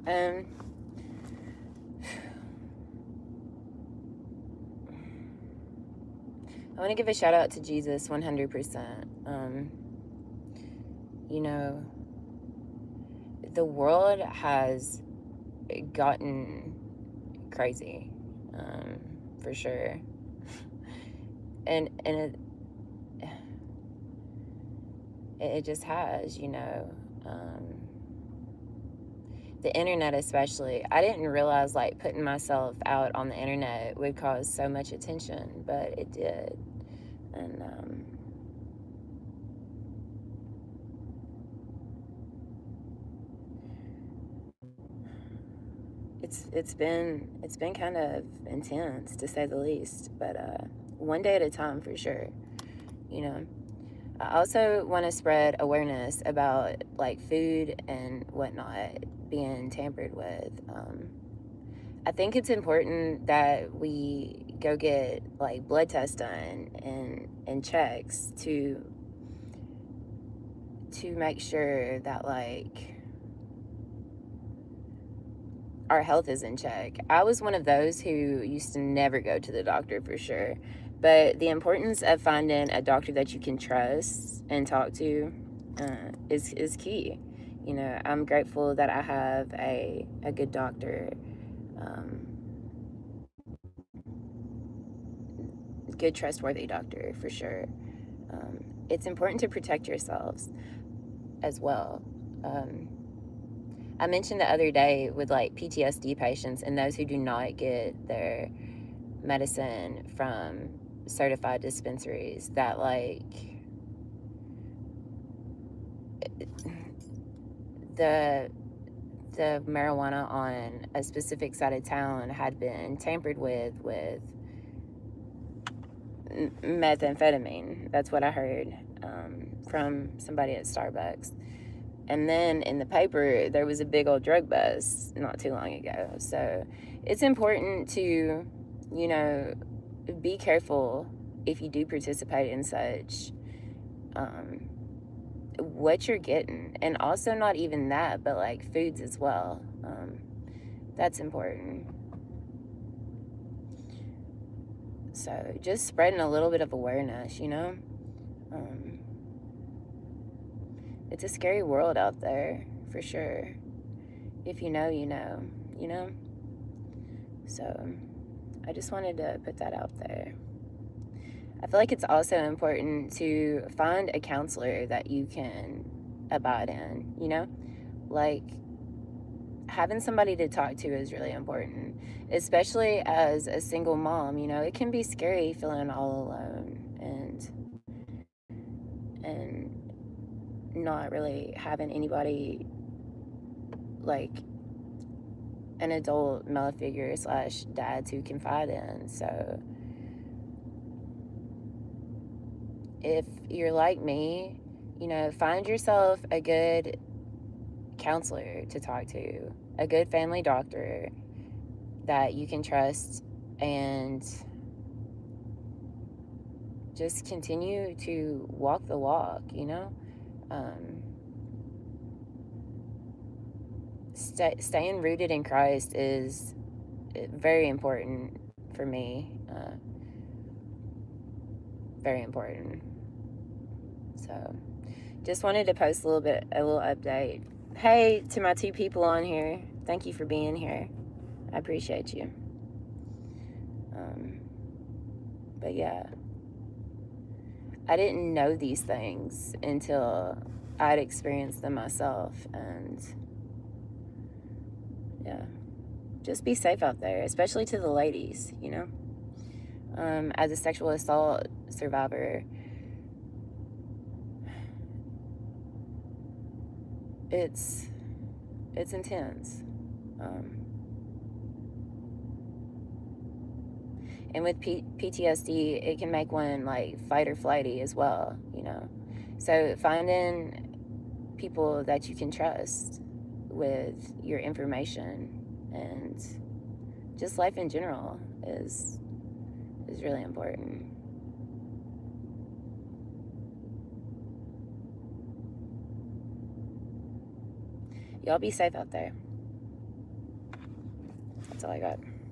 Um, I want to give a shout out to Jesus 100%. You know, the world has gotten crazy, for sure. And it just has, the internet especially. I didn't realize like putting myself out on the internet would cause so much attention, but it did. And it's been kind of intense, to say the least, but one day at a time, for sure. you know I also want to spread awareness about like food and whatnot being tampered with. I think it's important that we go get like blood tests done and checks to make sure that like our health is in check. I was one of those who used to never go to the doctor, for sure. But the importance of finding a doctor that you can trust and talk to is key. I'm grateful that I have a good doctor, um, good trustworthy doctor, for sure. It's important to protect yourselves as well. Um, I mentioned the other day with like PTSD patients and those who do not get their medicine from certified dispensaries, that like the the marijuana on a specific side of town had been tampered with methamphetamine. That's what I heard, from somebody at Starbucks. And then in the paper, there was a big old drug bust not too long ago. So it's important to, you know, be careful if you do participate in such, what you're getting. And also, not even that, but like foods as well. That's important. So just spreading a little bit of awareness. Um, it's a scary world out there, for sure. If you know, you know. So I just wanted to put that out there. I feel like it's also important to find a counselor that you can abide in. Like having somebody to talk to is really important, especially as a single mom. It can be scary feeling all alone and not really having anybody like an adult male figure slash dad to confide in. So if you're like me, find yourself a good counselor to talk to, a good family doctor that you can trust, and just continue to walk the walk. Um, staying rooted in Christ is very important for me. Very important. So just wanted to post a little update. Hey, to my two people on here, thank you for being here. I appreciate you. But yeah, I didn't know these things until I'd experienced them myself. And yeah, just be safe out there, especially to the ladies. As a sexual assault survivor, it's intense. And with PTSD, it can make one like fight or flighty as well. So finding people that you can trust with your information and just life in general is really important. Y'all be safe out there. That's all I got.